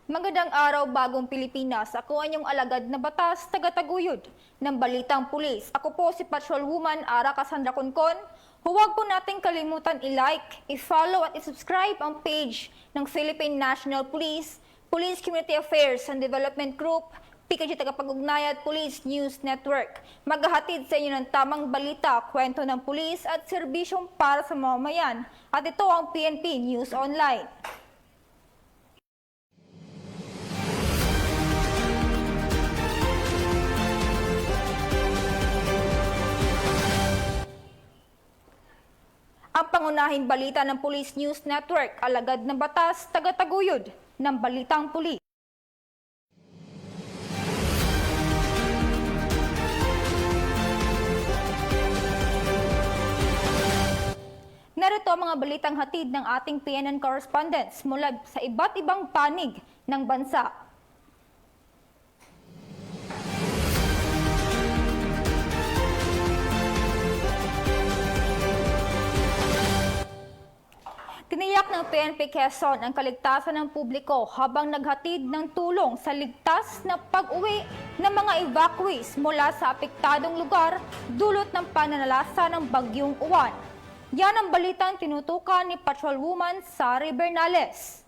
Magandang araw, Bagong Pilipinas. Ako ang inyong alagad na batas, taga-taguyod ng Balitang Pulis. Ako po si Patrolwoman Ara Cassandra Concon. Huwag po nating kalimutan i-like, i-follow at i-subscribe ang page ng Philippine National Police, Police Community Affairs and Development Group, PKG Tagapag-Ugnay at Police News Network. Maghahatid sa inyo ng tamang balita, kwento ng pulis at serbisyong para sa mamamayan. At ito ang PNP News Online. Ang pangunahing balita ng Police News Network, alagad ng batas, taga-taguyod ng Balitang Pulis. Narito ang mga balitang hatid ng ating PNN correspondents mula sa iba't ibang panig ng bansa. Tiniyak ng PNP Quezon ang kaligtasan ng publiko habang naghatid ng tulong sa ligtas na pag-uwi ng mga evacuees mula sa apektadong lugar dulot ng pananalasa ng Bagyong Uwan. Yan ang balitang tinutukan ni Patrolwoman Sari Bernales.